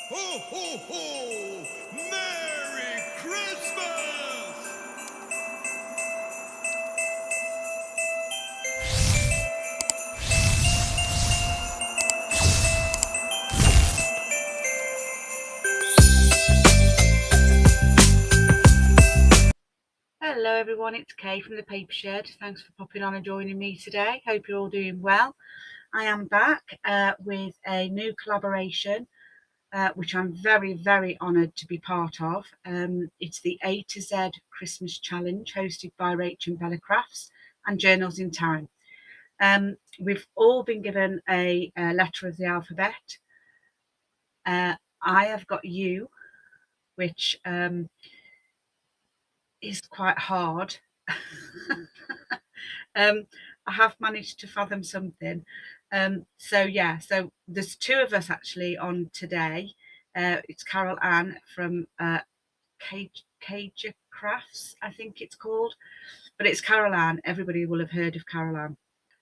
Ho, ho, ho! Merry Christmas! Hello everyone, it's Kay from the Paper Shed. Thanks for popping on and joining me today. Hope you're all doing well. I am back with a new collaboration, which I'm very, very honoured to be part of. It's the A to Z Christmas Challenge hosted by Rachel and Bella Crafts and Journals in Time. We've all been given a letter of the alphabet. I have got U, which is quite hard. I have managed to fathom something. So there's two of us actually on today. It's Carol Ann from Cage Crafts, I think it's called, but it's Carol Ann. Everybody will have heard of Carol Ann.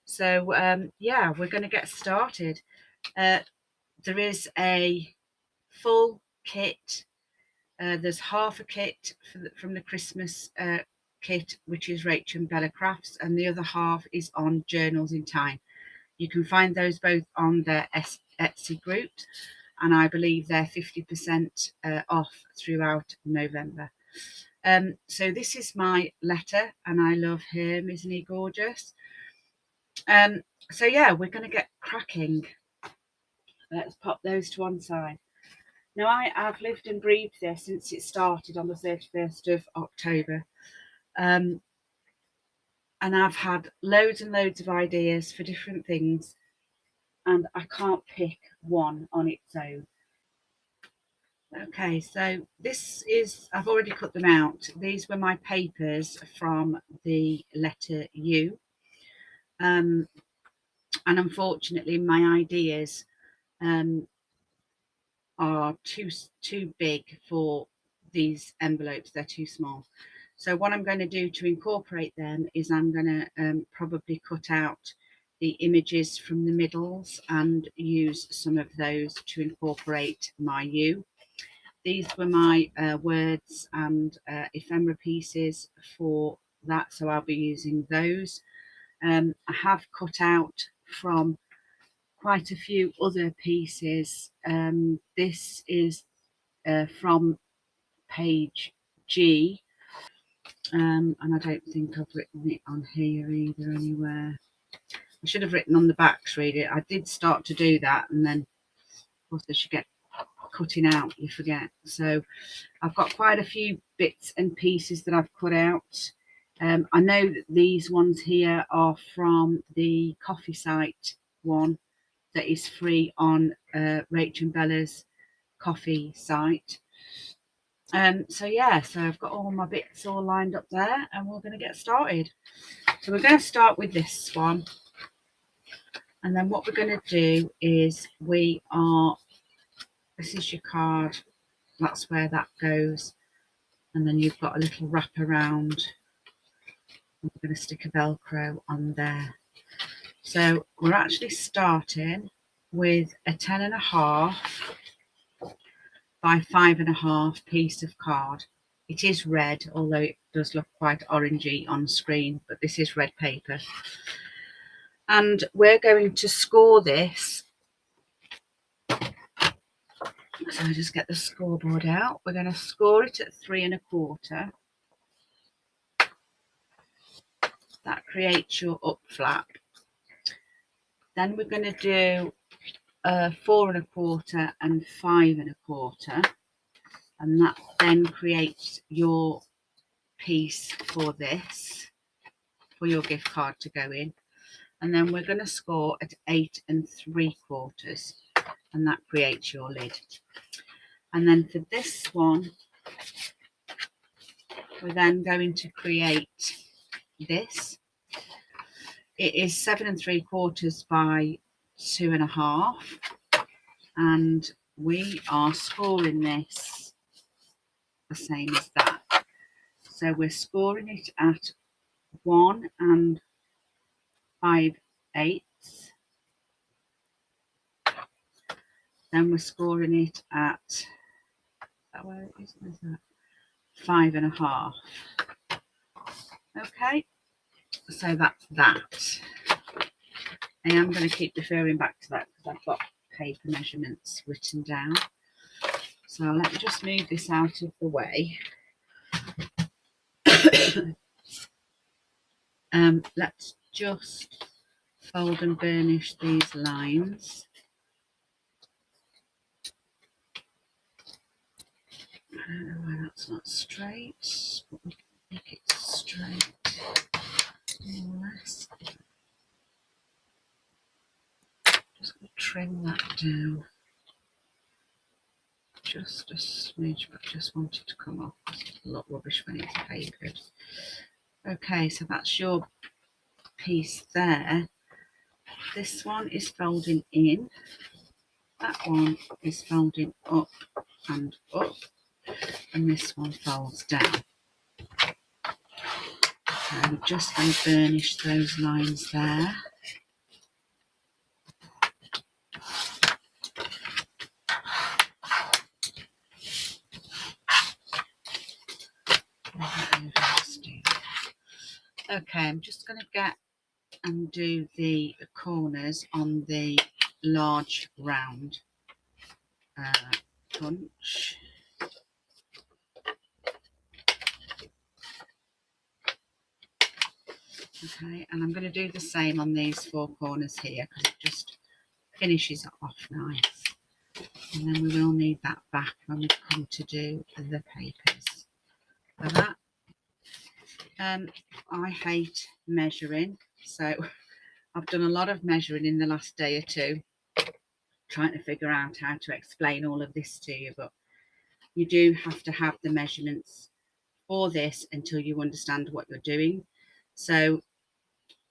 So yeah, we're going to get started. There is a full kit. There's half a kit from the Christmas kit, which is Rachel and Bella Crafts, and the other half is on Journals in Time. You can find those both on their Etsy groups, and I believe they're 50% off throughout November. So this is my letter, and I love him. Isn't he gorgeous? So yeah, we're going to get cracking. Let's pop those to one side. Now, I've lived and breathed this since it started on the 31st of October. And I've had loads and loads of ideas for different things, and I can't pick one on its own. Okay, so this is, I've already cut them out. These were my papers from the letter U. And unfortunately, my ideas are too big for these envelopes. They're too small. So what I'm going to do to incorporate them is I'm going to probably cut out the images from the middles and use some of those to incorporate my U. These were my words and ephemera pieces for that, so I'll be using those. I have cut out from quite a few other pieces. This is from page G, and I don't think I've written it on here either anywhere. I should have written on the backs, really. I did start to do that, and then of course as you get cutting out you forget. So I've got quite a few bits and pieces that I've cut out. I know that these ones here are from the coffee site one that is free on Rachel and Bella's coffee site. So yeah, so I've got all my bits all lined up there, and we're going to get started. So we're going to start with this one, and then what we're going to do is this is your card, that's where that goes, and then you've got a little wrap around. I'm going to stick a Velcro on there. So we're actually starting with a 10.5 by 5.5 piece of card. It is red, although it does look quite orangey on screen, but this is red paper. And we're going to score this. So I just get the scoreboard out. We're going to score it at 3.25. That creates your up flap. Then we're going to do 4.25 and 5.25, and that then creates your piece for this, for your gift card to go in. And then we're going to score at 8.75, and that creates your lid. And then for this one, we're then going to create this. It is 7.75 by 2.5, and we are scoring this the same as that. So we're scoring it at 1 5/8. Then we're scoring it at, where is that? 5.5. Okay, so that's that. I am going to keep referring back to that because I've got paper measurements written down. So let me just move this out of the way. Let's just fold and burnish these lines. I don't know why that's not straight, but we can make it straight, more or less. Just going to trim that down just a smidge, but just want it to come off. It's a lot rubbish when it's papered. Okay, so that's your piece there. This one is folding in, that one is folding up and up, and this one folds down. So I'm just going to burnish those lines there. Okay, I'm just going to get and do the corners on the large round punch. Okay, and I'm going to do the same on these 4 corners here because it just finishes it off nice. And then we will need that back when we come to do the papers. For that, I hate measuring, so I've done a lot of measuring in the last day or two, trying to figure out how to explain all of this to you, but you do have to have the measurements for this until you understand what you're doing. So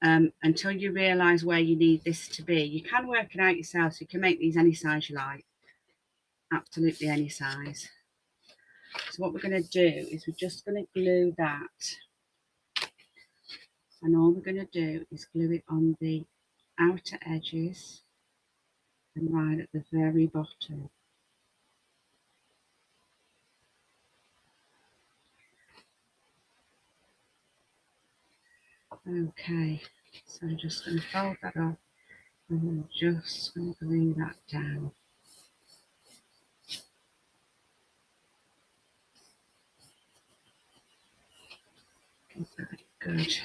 until you realise where you need this to be, you can work it out yourself. So you can make these any size you like, absolutely any size. So what we're going to do is we're just going to glue that, and all we're going to do is glue it on the outer edges and right at the very bottom. Okay, so I'm just going to fold that up and I'm just going to glue that down. Very good.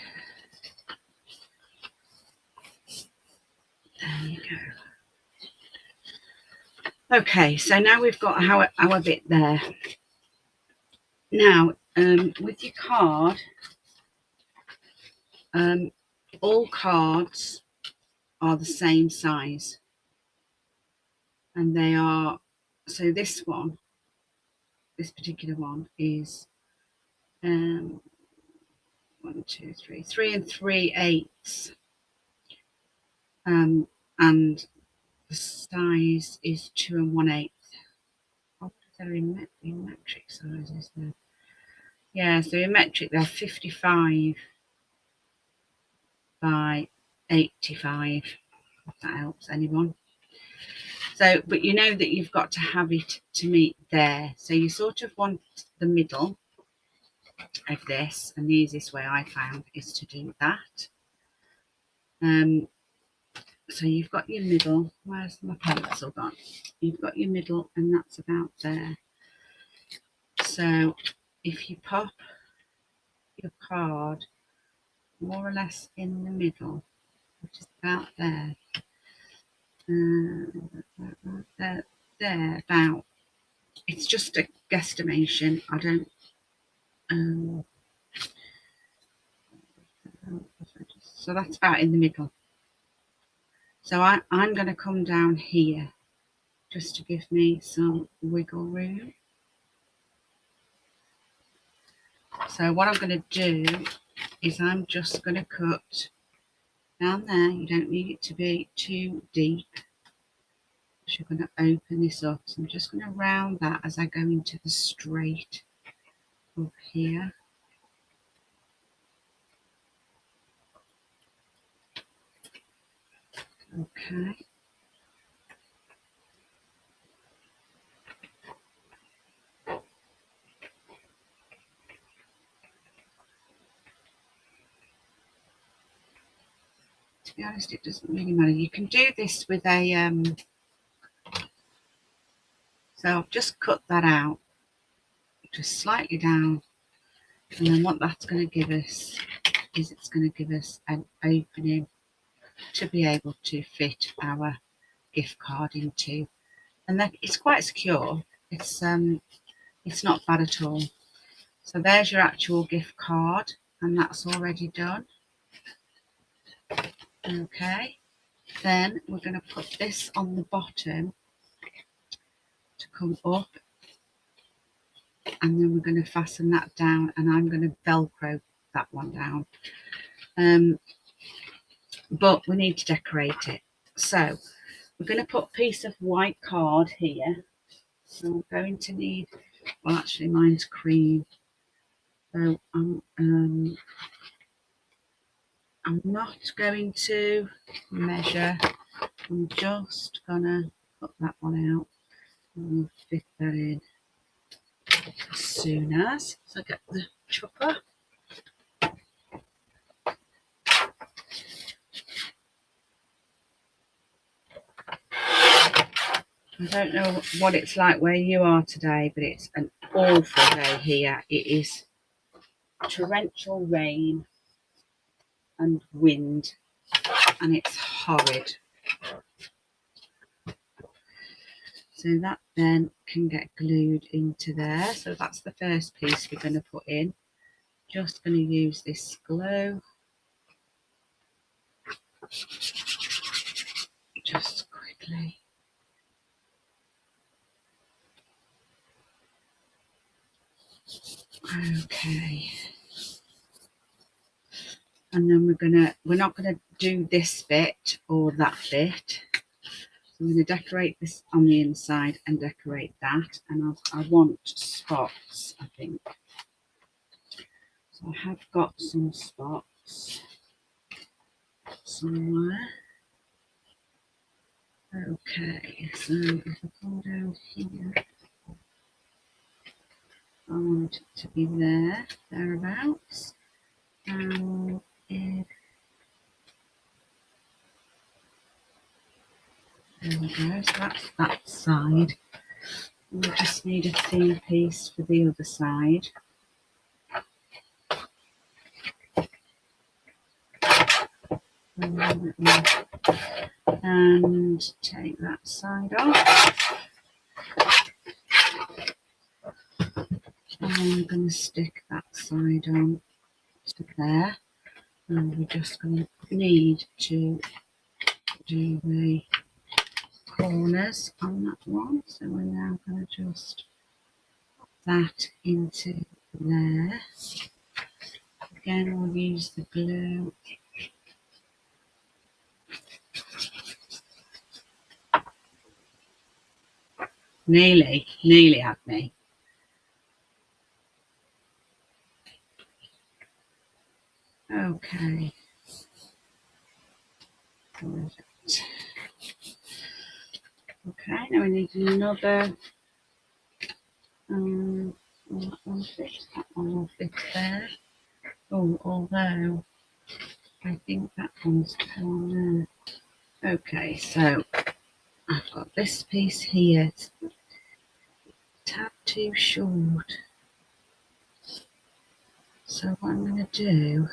There you go. Okay, so now we've got our bit there. Now, with your card, all cards are the same size, and they are, so this one, this particular one is 1, 2, 3, 3 3/8, and the size is 2 1/8. What is there in metric sizes there? Yeah, so in metric they're 55 by 85, if that helps anyone. So, but you know that you've got to have it to meet there. So you sort of want the middle of this, and the easiest way I found is to do that. So you've got your middle. Where's my pencil gone? You've got your middle, and that's about there. So if you pop your card more or less in the middle, which is about there, there, about. It's just a guesstimation. I don't. So that's about in the middle. So I'm going to come down here just to give me some wiggle room. So what I'm going to do is I'm just going to cut down there. You don't need it to be too deep. So you're going to open this up. So I'm just going to round that as I go into the straight up here. Okay. to be honest, it doesn't really matter. You can do this with a so I've just cut that out just slightly down, and then what that's going to give us is it's going to give us an opening to be able to fit our gift card into, and that it's quite secure. It's not bad at all. So there's your actual gift card, and that's already done. Okay, then we're going to put this on the bottom to come up, and then we're going to fasten that down, and I'm going to velcro that one down, but we need to decorate it. So we're going to put a piece of white card here. So I'm going to need, well, actually mine's cream, so I'm not going to measure. I'm just gonna put that one out and fit that in as soon as I get the chopper. I don't know what it's like where you are today, but it's an awful day here. It is torrential rain and wind, and it's horrid. So that then can get glued into there. So that's the first piece we're going to put in. Just going to use this glue just quickly. Okay. And then we're not gonna do this bit or that bit. So I'm gonna decorate this on the inside and decorate that. And I want spots, I think. So I have got some spots somewhere. Okay, so if I come down here, I want it to be there, thereabouts. And if there we go, so that's that side. We just need a thin piece for the other side. And take that side off. And I'm going to stick that side on to there. And we're just going to need to do the corners on that one. So we're now going to just put that into there. Again, we'll use the glue. Nearly had me. Okay. Okay, now we need another. That one fits. That one will fit there. Oh, although I think that one's on there. Okay, so I've got this piece here. It's a tad too short. So what I'm going to do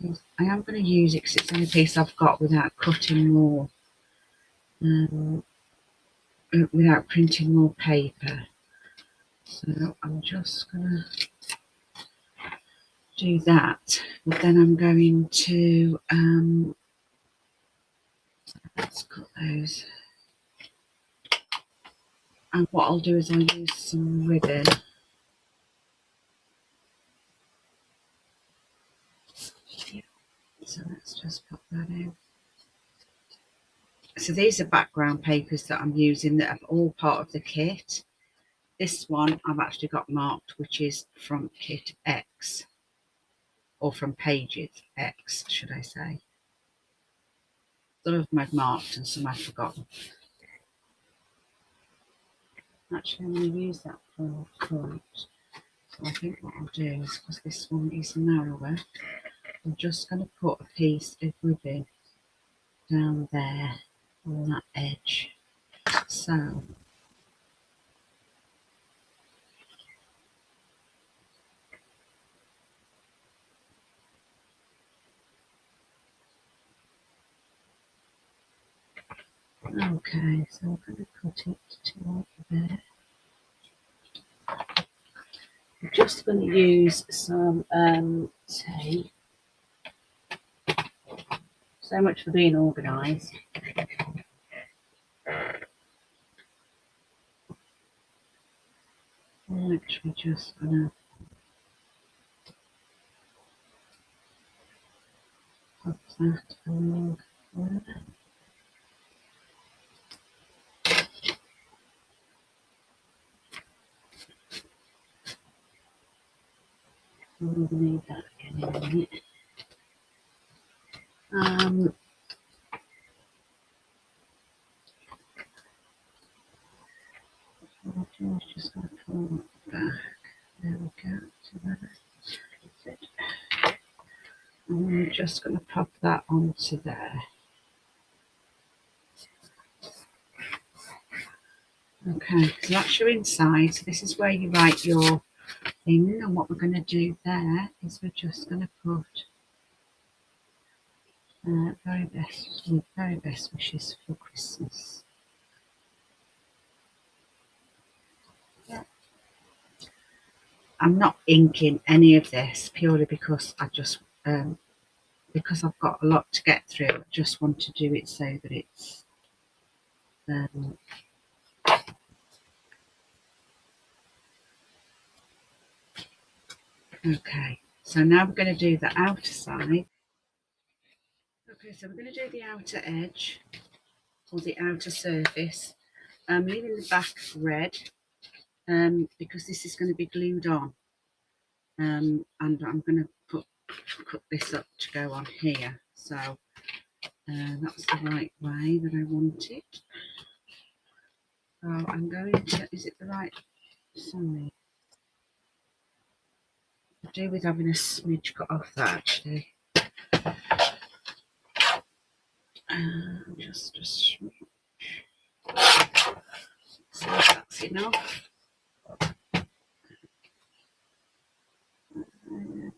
is I am going to use it because it's the only piece I've got without cutting more, without printing more paper. So I'm just going to do that, but then I'm going to let's cut those, and what I'll do is I'll use some ribbon. So let's just put that in. So these are background papers that I'm using that are all part of the kit. This one I've actually got marked, which is from kit X, or from pages X, should I say. Some of them I've marked and some I've forgotten. Actually, I'm going to use that for front. So I think what I'll do is, because this one is narrower, I'm just going to put a piece of ribbon down there on that edge. So okay, so I'm going to cut it to right there. I'm just going to use some tape. So much for being organised. I'm actually just going to pop that along there. We'll need that again in a minute. I'm just going to pull it back. There we go. So that's it. And I'm just going to pop that onto there. Okay, so that's your inside. So this is where you write your thing. And what we're going to do there is we're just going to put very best wishes for Christmas. Yeah. I'm not inking any of this purely because I just because I've got a lot to get through. I just want to do it so that it's okay. So now we're going to do the outer side. Okay, so we're going to do the outer edge or the outer surface. I'm leaving the back red because this is going to be glued on, and I'm going to cut this up to go on here. So that's the right way that I want it. So I'm going to, is it the right side? I do with having a smidge cut off that actually. Just a smidge. So that's enough.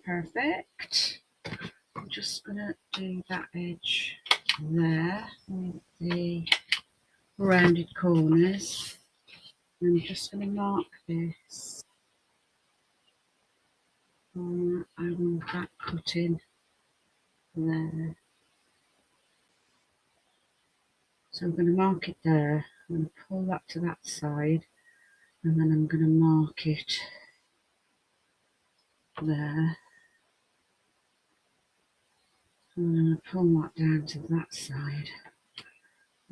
Perfect. I'm just going to do that edge there with the rounded corners. I'm just going to mark this. I want that cut in there. So I'm going to mark it there. I'm going to pull that to that side, and then I'm going to mark it there. I'm going to pull that down to that side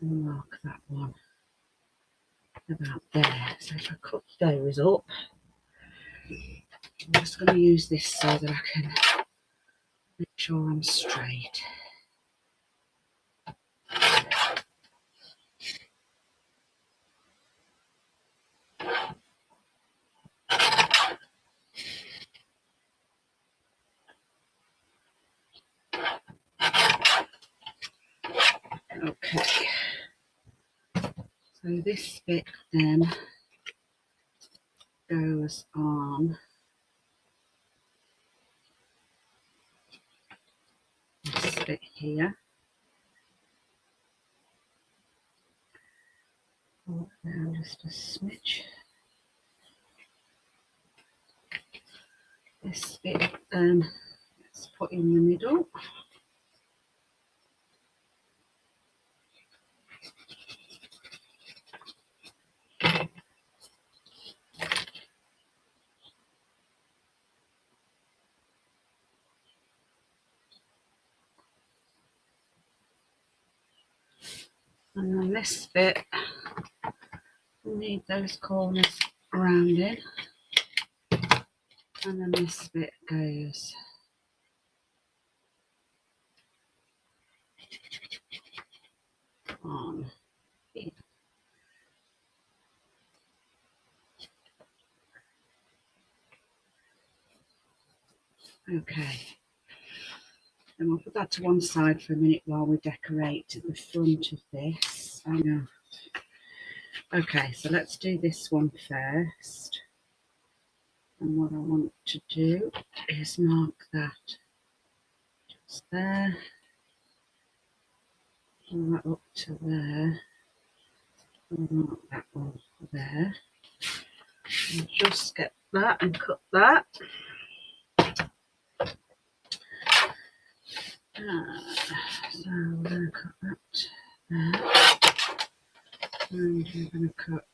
and mark that one about there. So if I cut those up, I'm just going to use this so that I can make sure I'm straight. Okay, so this bit then goes on this bit here. Pull it down just a smidge. This bit let's put in the middle. And then this bit, we need those corners rounded. And then this bit goes on here. Okay. And I'll put that to one side for a minute while we decorate the front of this. I know. Okay, so let's do this one first. And what I want to do is mark that just there. Pull that up to there. I'll mark that one there. And just get that and cut that. So we're going to cut that there. And we're going to cut.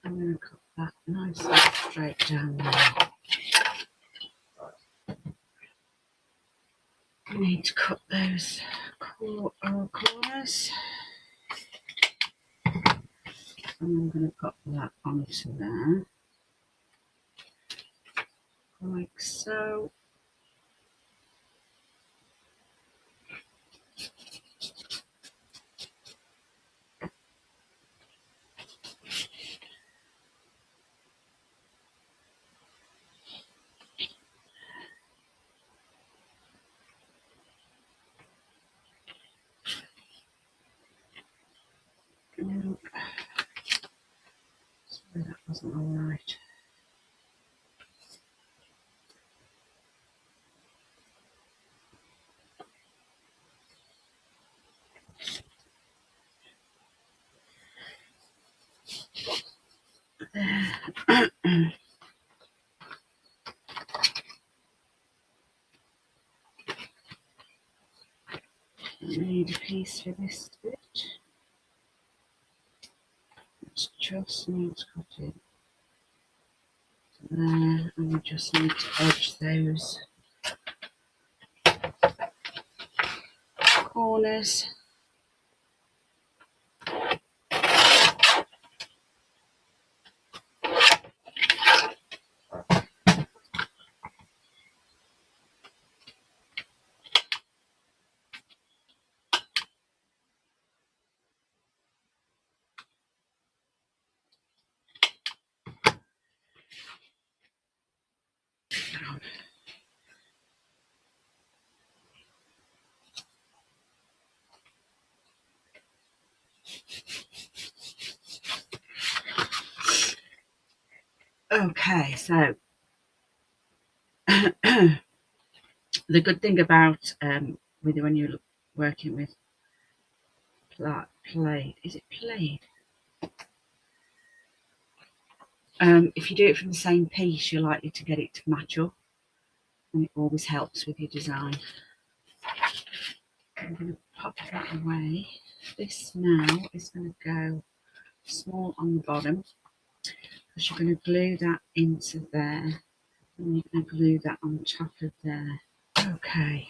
I'm going to cut that nice and straight down there. I need to cut those corners. And I'm going to put that onto there. Like so. Sorry, that wasn't all right. I need a piece for this bit. It's just need to cut it there, and we just need to edge those corners. Okay, so the good thing about when you're working with plaid, is it plaid? If you do it from the same piece, you're likely to get it to match up, and it always helps with your design. I'm going to pop that away. This now is going to go small on the bottom, because you're going to glue that into there, and you're going to glue that on top of there. Okay,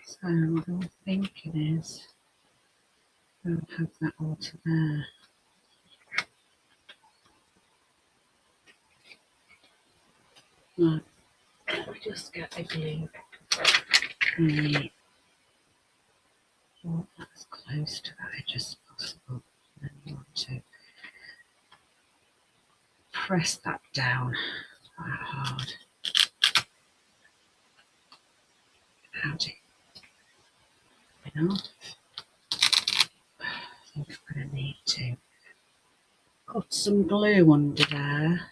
so what I'm thinking is I'll have that all to there. Right, let me just get a glue. Want that as close to that edge as possible. And then you want to press that down quite hard. Without it coming off. I think I'm going to need to put some glue under there.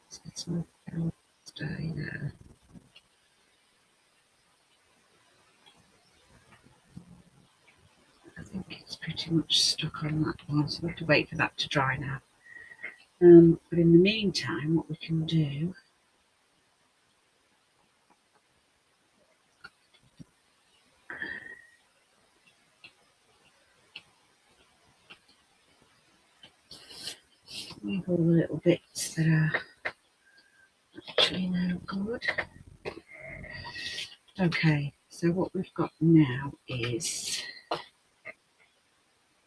So it's going to stay there. I think it's pretty much stuck on that one, so we have to wait for that to dry now. But in the meantime, what we can do leave all the little bits that are actually no good. Okay, so what we've got now is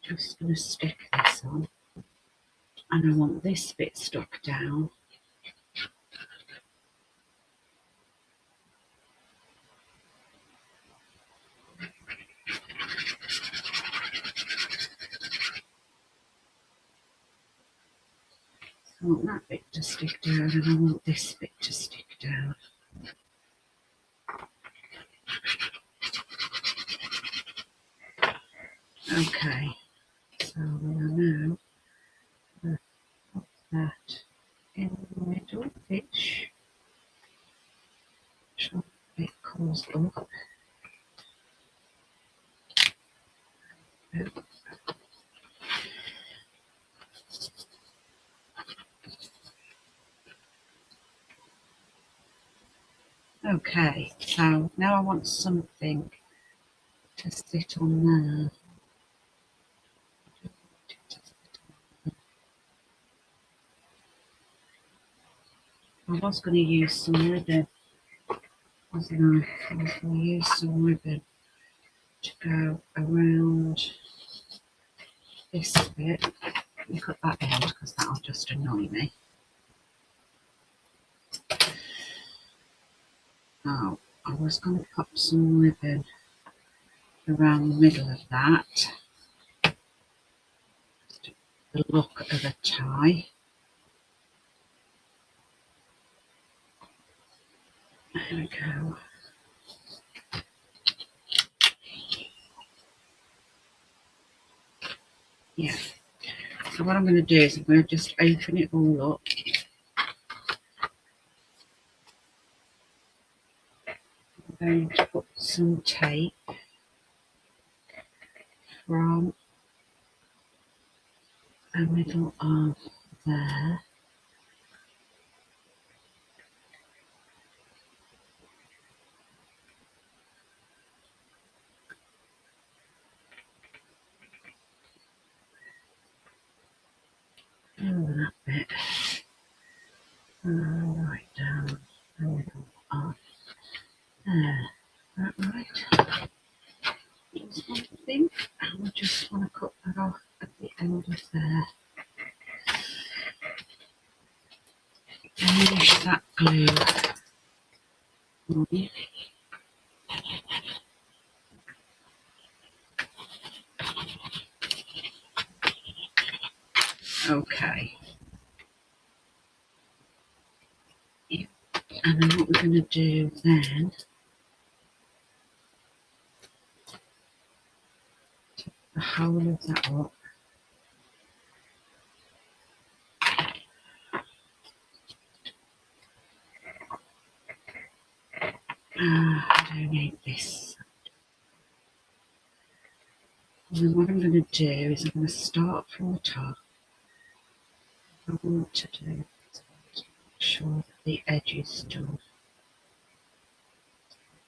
just going to stick this on, and I want this bit stuck down. I want that bit to stick down and I want this bit to stick down. Okay, so we are now going to put that in the middle-ish. So it comes up. Okay, so now I want something to sit on there. I was going to use some ribbon, wasn't I? I was going to use some ribbon to go around this bit. Let me cut that end because that'll just annoy me. Now, I was going to put some ribbon around the middle of that. The look of a tie. There we go. Yeah. So what I'm going to do is I'm going to just open it all up. I'm going to put some tape from the middle of there. Over that bit. Right down the middle of there. That right? Just one thing. And I just want to cut that off at the end of there. Finish that glue. Okay. Yeah. And then what we're going to do then, the whole of that up. I don't need this. And then what I'm going to do is I'm going to start from the top. What I want to do is make sure that the edge is still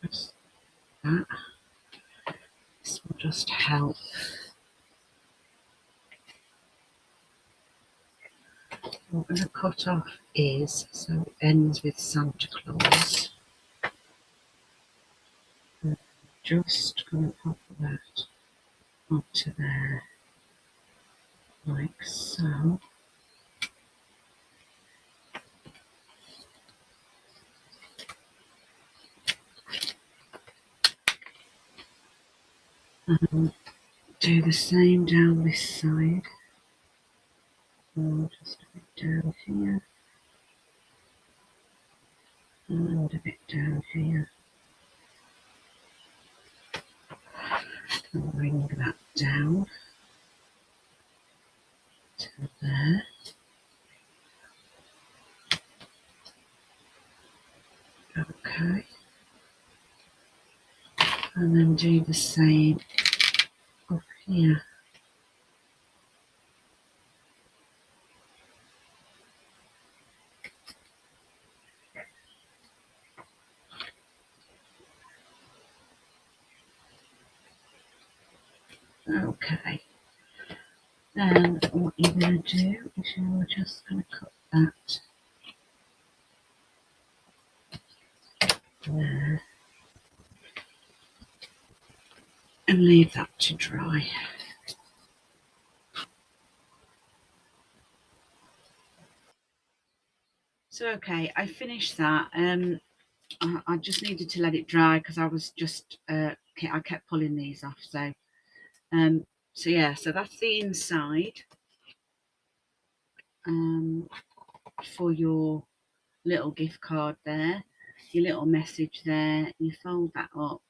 just that. This will just help. What I'm going to cut off is, so it ends with Santa Claus. I'm just going to pop that onto there, like so. And do the same down this side. And just a bit down here. And a bit down here. And bring that down to there. Okay. And then do the same up here. Okay. Then what you're going to do is you're just going to cut that there and leave that to dry. So okay, I finished that. I just needed to let it dry because I was just I kept pulling these off. So so yeah, so that's the inside. for your little gift card there, your little message there. You fold that up.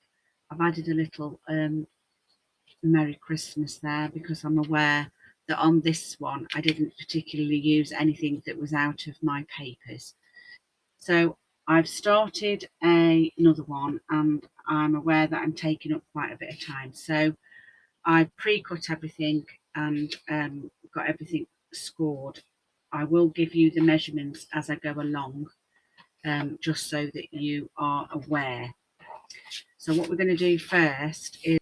I've added a little Merry Christmas there because I'm aware that on this one I didn't particularly use anything that was out of my papers. So I've started another one, and I'm aware that I'm taking up quite a bit of time. So I pre-cut everything and got everything scored. I will give you the measurements as I go along, just so that you are aware. So what we're going to do first is,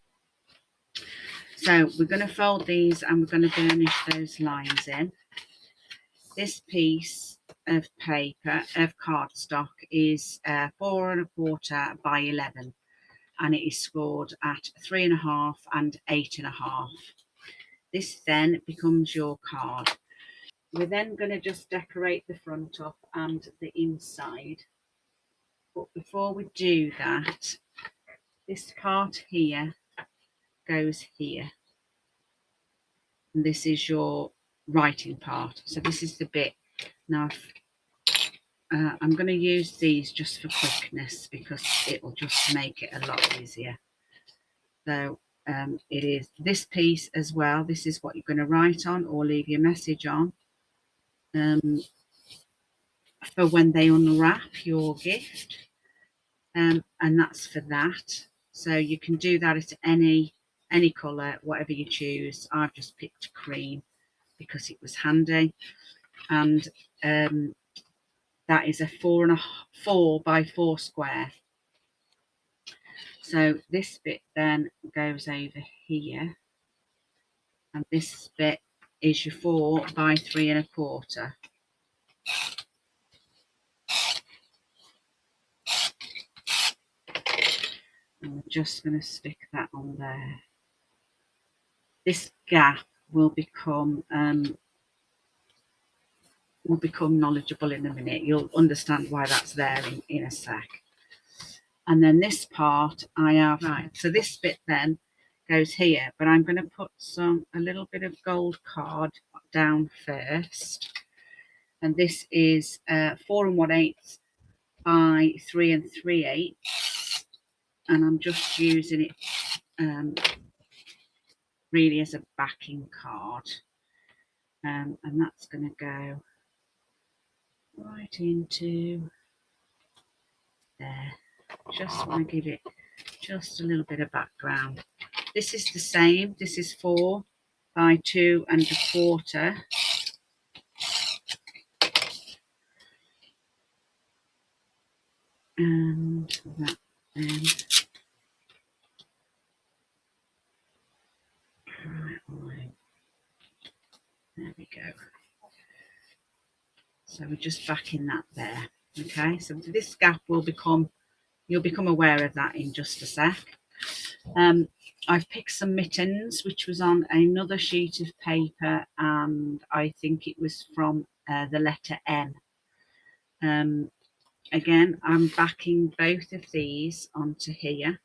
so we're going to fold these and we're going to burnish those lines in. This piece of paper, of cardstock, is 4¼ by 11, and it is scored at 3½, and 8½. This then becomes your card. We're then going to just decorate the front up and the inside. But before we do that, this part here goes here. And this is your writing part. So this is the bit. Now, I'm going to use these just for quickness because it will just make it a lot easier. So it is this piece as well. This is what you're going to write on or leave your message on for when they unwrap your gift. And that's for that. So you can do that at any colour, whatever you choose. I've just picked cream because it was handy. And that is a 4 by 4 square. So this bit then goes over here, and this bit is your 4 by 3¼ and we're just going to stick that on there. This gap will become knowledgeable in a minute. You'll understand why that's there in a sec. And then this part I have, right, so this bit then goes here, but I'm going to put a little bit of gold card down first, and this is 4⅛ by 3�3ⅆ, and I'm just using it really as a backing card, and that's going to go right into there. Just want to give it just a little bit of background. This is the same. This is 4 by 2¼ and that then right. There we go. So we're just backing that there. Okay, so this gap will become, you'll become aware of that in just a sec. I've picked some mittens, which was on another sheet of paper, and I think it was from the letter M. Again, I'm backing both of these onto here,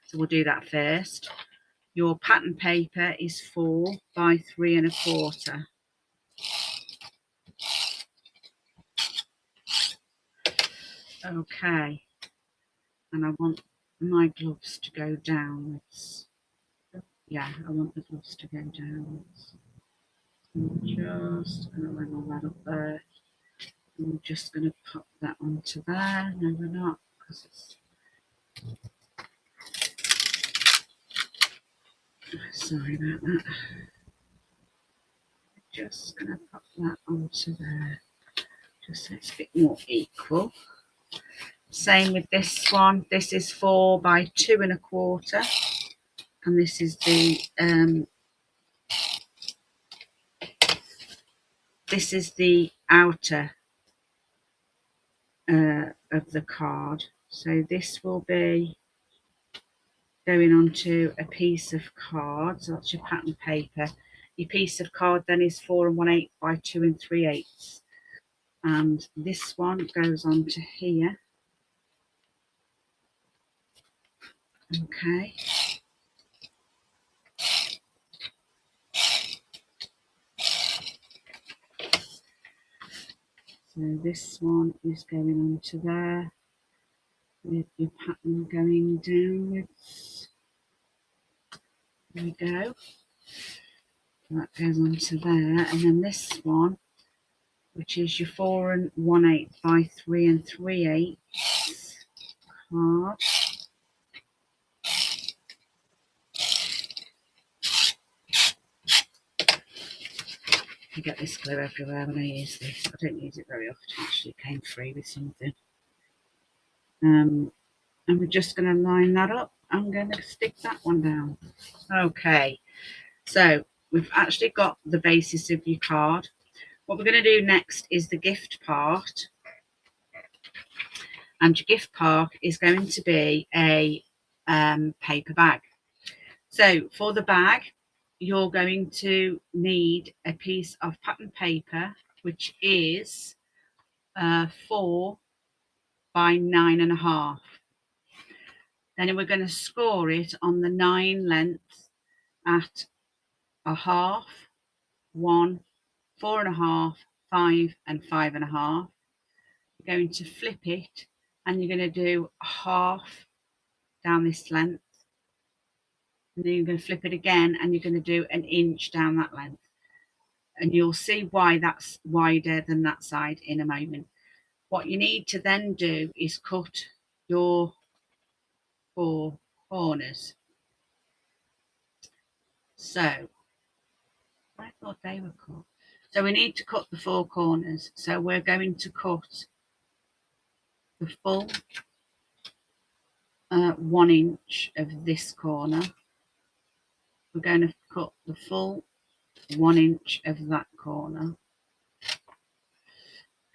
so we'll do that first. Your pattern paper is 4 by 3¼ Okay, and I want my gloves to go downwards. Yeah, I want the gloves to go downwards. I'm just going to level that up there. I'm just going to pop that onto there. No, we're not, because it's... Sorry about that. Just going to pop that onto there, just so it's a bit more equal. Same with this one. This is 4 by 2¼ and this is the outer of the card. So this will be going onto a piece of card. So that's your pattern paper. Your piece of card then is 4⅛ by 2�3ⅆ, and this one goes onto here. Okay. So this one is going onto there with your pattern going downwards. There we go. That goes onto there, and then this one, which is your 4 1/8 by 3 3/8 card. I get this glue everywhere when I use this. I don't use it very often. Actually, it came free with something. And we're just going to line that up. I'm going to stick that one down. Okay, so we've actually got the basis of your card. What we're going to do next is the gift part. And your gift part is going to be a paper bag. So for the bag, you're going to need a piece of pattern paper, which is 4 by 9.5. Then we're going to score it on the 9 length at 1/2, 1, 4.5, 5, and 5.5. You're going to flip it, and you're going to do 1/2 down this length. And then you're going to flip it again, and you're going to do 1 inch down that length. And you'll see why that's wider than that side in a moment. What you need to then do is cut your 4 corners. So I thought they were cut. So we need to cut the 4 corners. So we're going to cut the full 1 inch of this corner. We're going to cut the full 1 inch of that corner.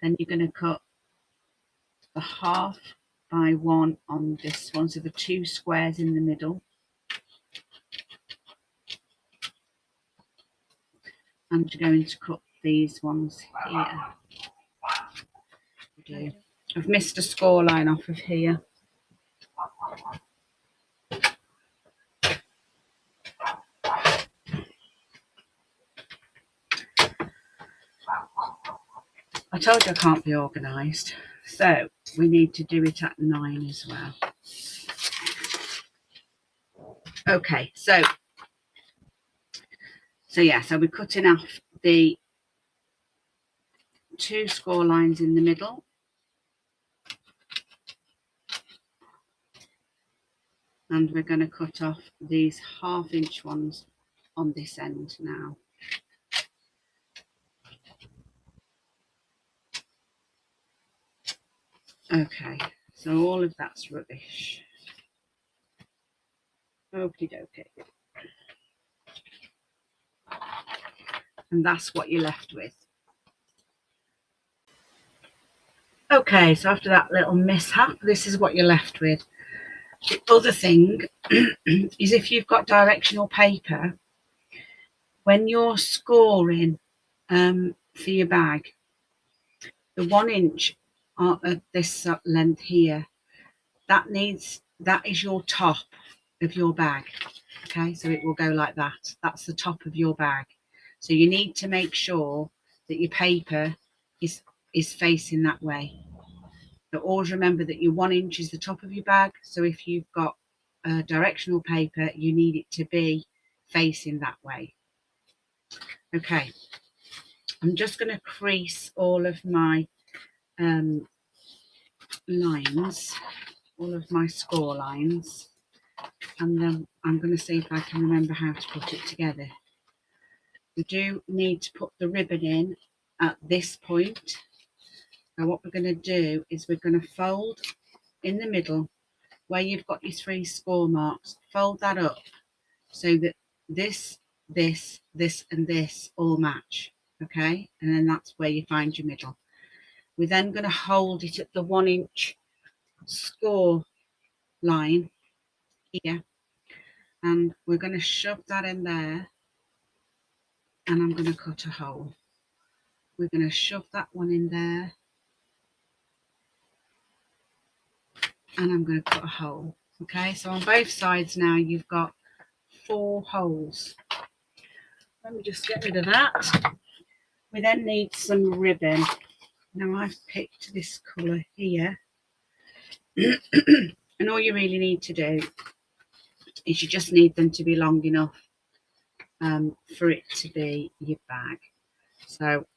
Then you're going to cut the 1/2 by 1 on this one, so the 2 squares in the middle. And you're going to cut these ones here. I've missed a score line off of here. I told you I can't be organised, so we need to do it at 9 as well. Okay, so we're cutting off the 2 score lines in the middle. And we're going to cut off these 1/2 inch ones on this end now. Okay, so all of that's rubbish. Okie dokie. And that's what you're left with. Okay, so after that little mishap, this is what you're left with. The other thing is, if you've got directional paper, when you're scoring for your bag, the 1 inch at this length here, that is your top of your bag. Okay, so it will go like that. That's the top of your bag. So you need to make sure that your paper is facing that way. But always remember that your 1 inch is the top of your bag. So if you've got directional paper, you need it to be facing that way. Okay, I'm just going to crease all of my lines, all of my score lines, and then I'm going to see if I can remember how to put it together. We do need to put the ribbon in at this point. Now what we're going to do is we're going to fold in the middle where you've got your 3 score marks, fold that up so that this, and this all match. Okay, and then that's where you find your middle. We're then going to hold it at the 1 inch score line here, and we're going to shove that in there, and I'm going to cut a hole. We're going to shove that one in there, and I'm going to cut a hole. Okay, so on both sides now you've got 4 holes. Let me just get rid of that. We then need some ribbon. Now I've picked this colour here, and all you really need to do is you just need them to be long enough for it to be your bag. So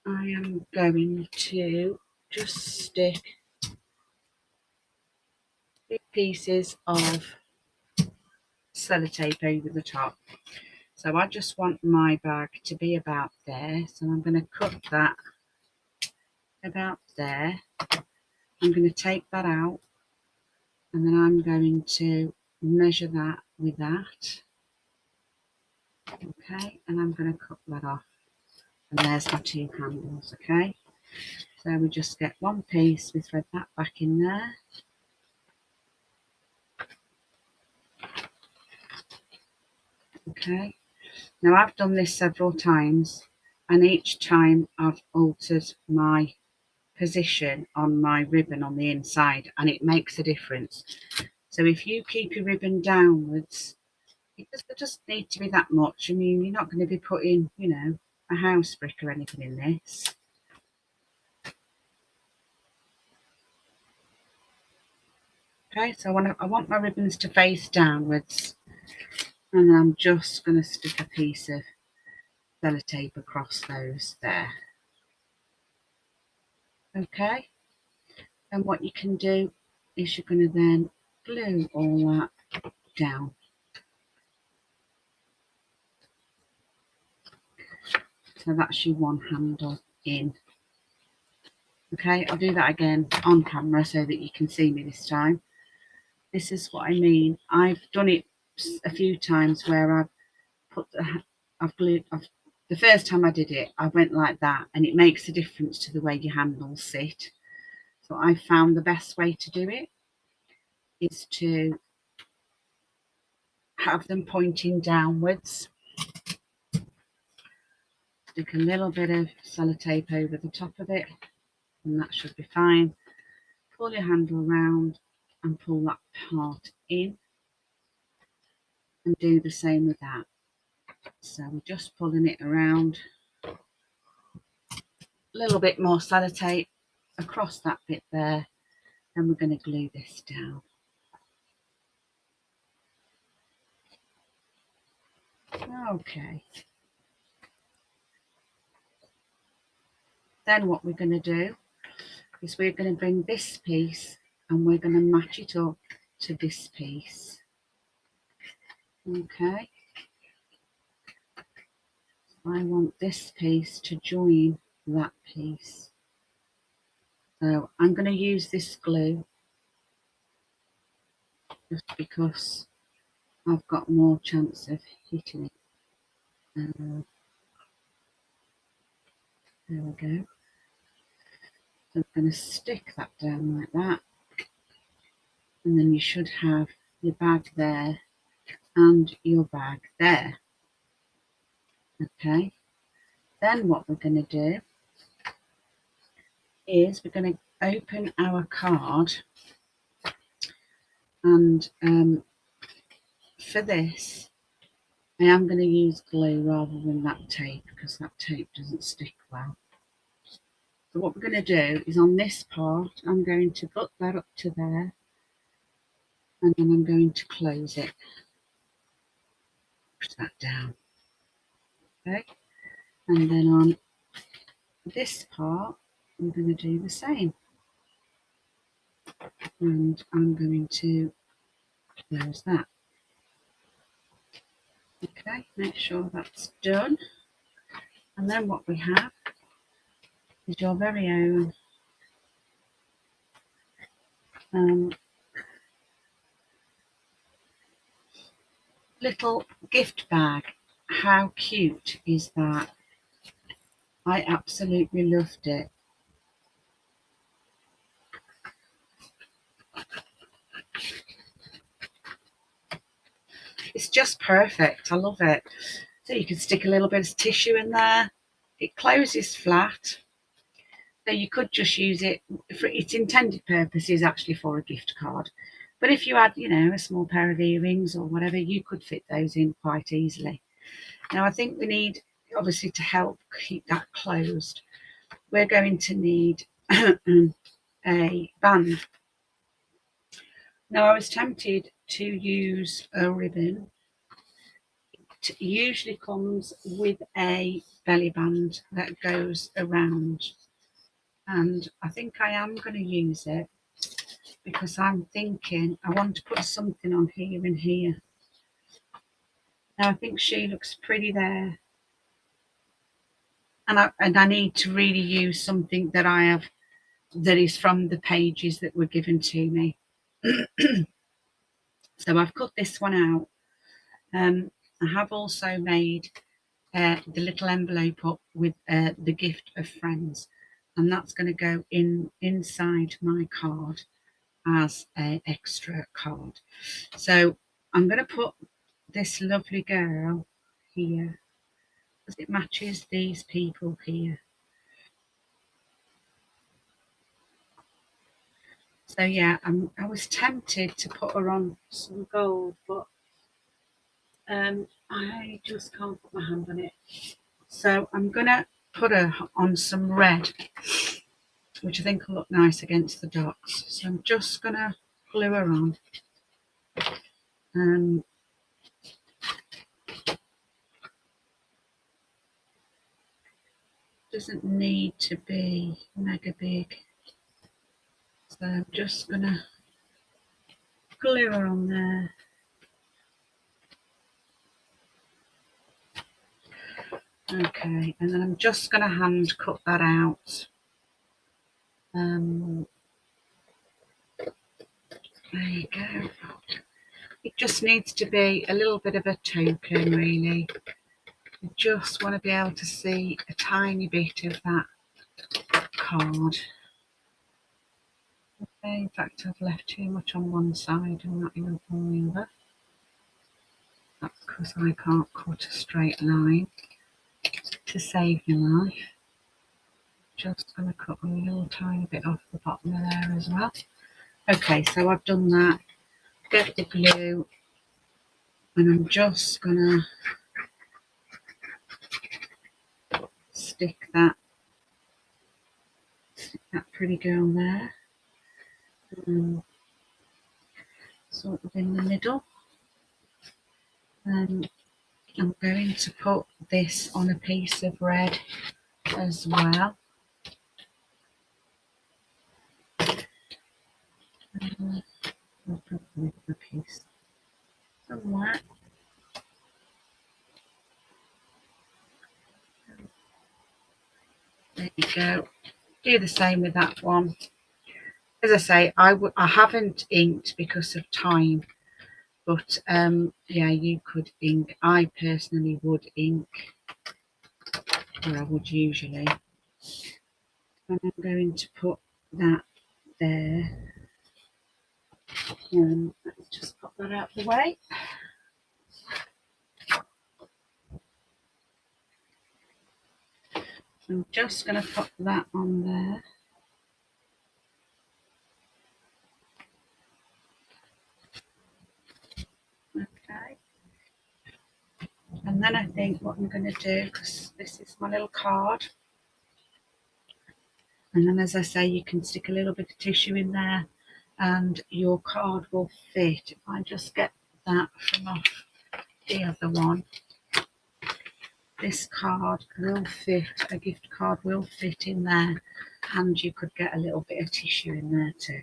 I am going to just stick big pieces of sellotape over the top. So I just want my bag to be about there. So I'm going to cut that about there. I'm going to take that out, and then I'm going to measure that with that. Okay, and I'm going to cut that off. And there's my two handles. Okay, so we just get one piece, we thread that back in there. Okay, now I've done this several times, and each time I've altered my position on my ribbon on the inside, and it makes a difference. So if you keep your ribbon downwards, it doesn't need to be that much. I mean, you're not going to be putting, you know, a house brick or anything in this. Okay, so I want my ribbons to face downwards, and I'm just going to stick a piece of sellotape across those there. Okay, and what you can do is you're going to then glue all that down. So that's your one handle in. Okay, I'll do that again on camera so that you can see me this time. This is what I mean. I've done it a few times where I've glued. The first time I did it, I went like that, and it makes a difference to the way your handles sit. So I found the best way to do it is to have them pointing downwards. Stick a little bit of sellotape over the top of it, and that should be fine. Pull your handle around and pull that part in, and do the same with that. So we're just pulling it around, a little bit more sellotape across that bit there, and we're going to glue this down. Okay, then what we're going to do is we're going to bring this piece and we're going to match it up to this piece. Okay, I want this piece to join that piece. So I'm going to use this glue just because I've got more chance of hitting it. There we go. So I'm going to stick that down like that, and then you should have your bag there and your bag there. Okay, then what we're going to do is we're going to open our card, and for this I am going to use glue rather than that tape because that tape doesn't stick well. So what we're going to do is on this part I'm going to put that up to there, and then I'm going to close it, push that down. Okay, and then on this part I'm going to do the same, and I'm going to close that. Okay, make sure that's done, and then what we have is your very own little gift bag. How cute is that? I absolutely loved it. It's just perfect. I love it. So you can stick a little bit of tissue in there. It closes flat. So you could just use it for its intended purpose is actually for a gift card. But if you had, you know, a small pair of earrings or whatever, you could fit those in quite easily. Now I think we need, obviously, to help keep that closed, we're going to need a band. Now, I was tempted to use a ribbon. It usually comes with a belly band that goes around, and I think I am going to use it because I'm thinking I want to put something on here and here. Now, I think she looks pretty there, and I need to really use something that I have that is from the pages that were given to me. So I've cut this one out. I have also made the little envelope up with the gift of friends, and that's going to go inside my card as an extra card. So I'm going to put this lovely girl here because it matches these people here. So yeah, I was tempted to put her on some gold, but I just can't put my hand on it. So I'm gonna put her on some red, which I think will look nice against the dots. So I'm just gonna glue her on. Doesn't need to be mega big. So I'm just gonna glue her on there. Okay, and then I'm just gonna hand cut that out. There you go. It just needs to be a little bit of a token, really. I just want to be able to see a tiny bit of that card. Okay, in fact, I've left too much on one side and not enough on the other. That's because I can't cut a straight line to save my life. Just going to cut a little tiny bit off the bottom of there as well. Okay, so I've done that. Get the glue, and I'm just going to stick that pretty girl there, sort of in the middle. I'm going to put this on a piece of red as well. I'll probably put a piece somewhere. There you go. Do the same with that one. As I say, I haven't inked because of time, but yeah, you could ink. I personally would ink, or I would usually. And I'm going to put that there. Let's just pop that out of the way. I'm just going to put that on there. Okay. And then I think what I'm going to do, because this is my little card, and then as I say, you can stick a little bit of tissue in there and your card will fit. If I just get that from off the other one, this card will fit, a gift card will fit in there, and you could get a little bit of tissue in there too.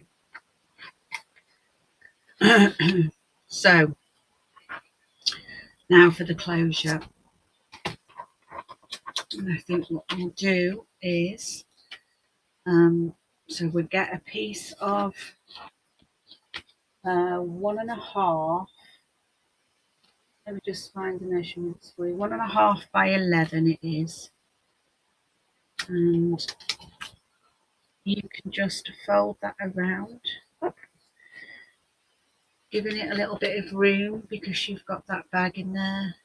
So now for the closure. And I think what we'll do is, so we'll get a piece of 1.5. Let me just find the measurements for you. 1.5 by 11 it is. And you can just fold that around, giving it a little bit of room because you've got that bag in there.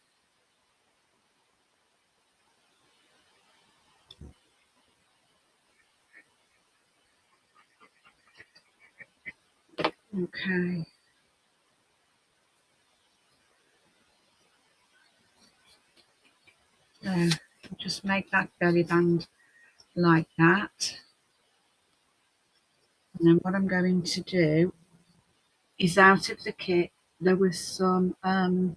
Okay. There. Just make that belly band like that. And then what I'm going to do is, out of the kit, there was some, I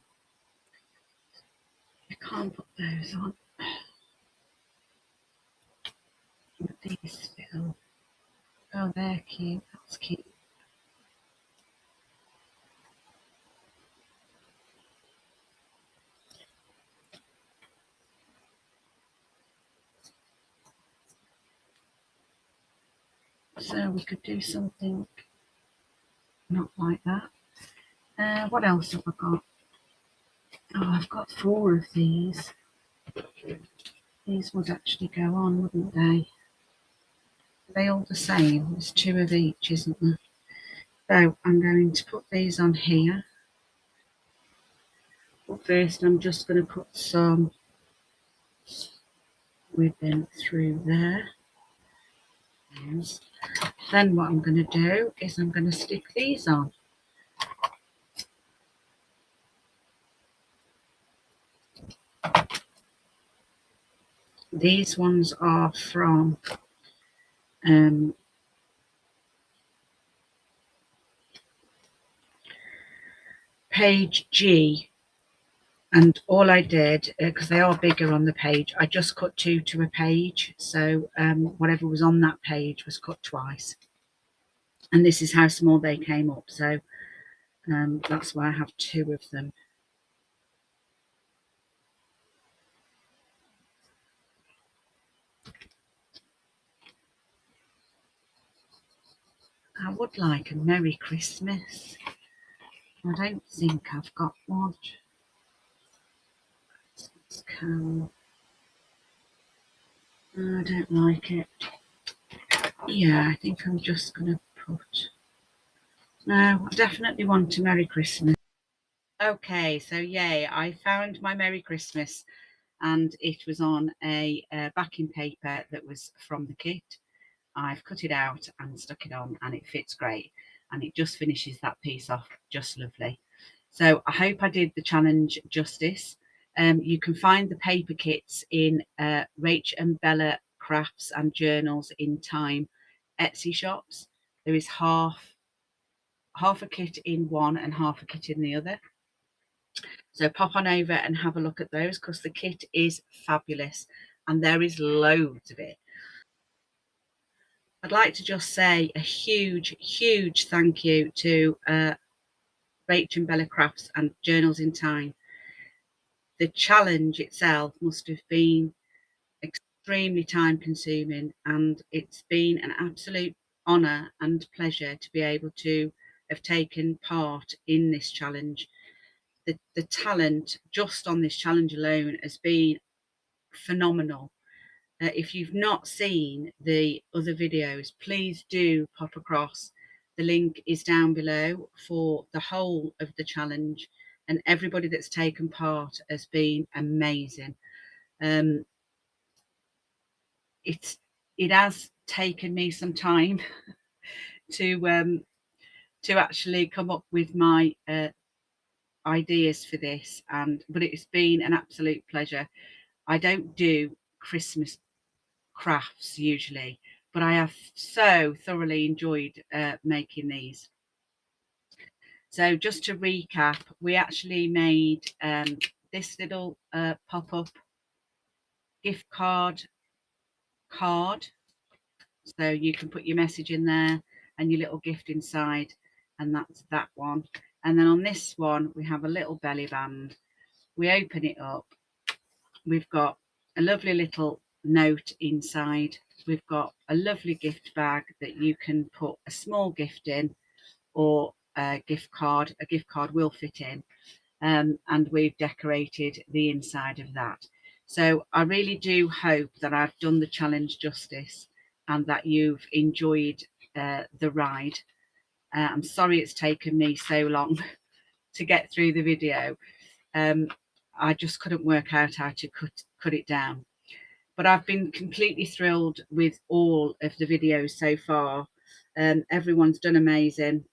can't put those on. These still. Oh, they're cute. That's cute. So we could do something not like that. What else have I got? Oh, I've got 4 of these. These would actually go on, wouldn't they? Are they all the same? There's 2 of each, isn't there? So I'm going to put these on here. But first I'm just going to put some ribbon through there. Then what I'm going to do is I'm going to stick these on. These ones are from page G, and all I did, because they are bigger on the page, I just cut 2 to a page, so whatever was on that page was cut twice, and this is how small they came up, so that's why I have 2 of them. I would like a Merry Christmas. I don't think I've got one. Carol. I don't like it. Yeah, I think I'm just going to put... No, I definitely want a Merry Christmas. Okay, so yay, I found my Merry Christmas, and it was on a backing paper that was from the kit. I've cut it out and stuck it on, and it fits great, and it just finishes that piece off just lovely. So I hope I did the challenge justice. You can find the paper kits in Rach and Bella Crafts and Journals in Time Etsy shops. There is half a kit in one and half a kit in the other. So pop on over and have a look at those, because the kit is fabulous and there is loads of it. I'd like to just say a huge thank you to Rach and Bella Crafts and Journals in Time. The challenge itself must have been extremely time consuming, and it's been an absolute honour and pleasure to be able to have taken part in this challenge. The talent just on this challenge alone has been phenomenal. If you've not seen the other videos, please do pop across. The link is down below for the whole of the challenge, and everybody that's taken part has been amazing. It has taken me some time to actually come up with my ideas for this, but it's been an absolute pleasure. I don't do Christmas crafts usually, but I have so thoroughly enjoyed making these. So just to recap, we actually made this little pop-up gift card, so you can put your message in there and your little gift inside, and that's that one. And then on this one we have a little belly band. We open it up, we've got a lovely little note inside. We've got a lovely gift bag that you can put a small gift in, or a gift card. A gift card will fit in, and we've decorated the inside of that. So I really do hope that I've done the challenge justice and that you've enjoyed the ride. I'm sorry it's taken me so long to get through the video. I just couldn't work out how to cut it down. But I've been completely thrilled with all of the videos so far. Everyone's done amazing.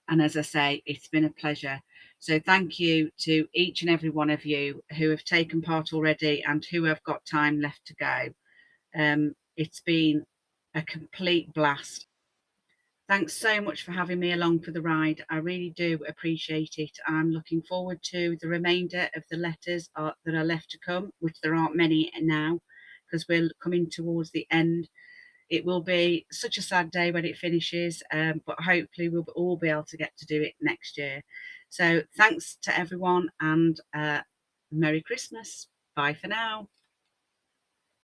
And as I say, it's been a pleasure. So thank you to each and every one of you who have taken part already and who have got time left to go. It's been a complete blast. Thanks so much for having me along for the ride. I really do appreciate it. I'm looking forward to the remainder of the letters that are left to come, which there aren't many now because we're coming towards the end. It will be such a sad day when it finishes, but hopefully we'll all be able to get to do it next year. So thanks to everyone, and Merry Christmas. Bye for now.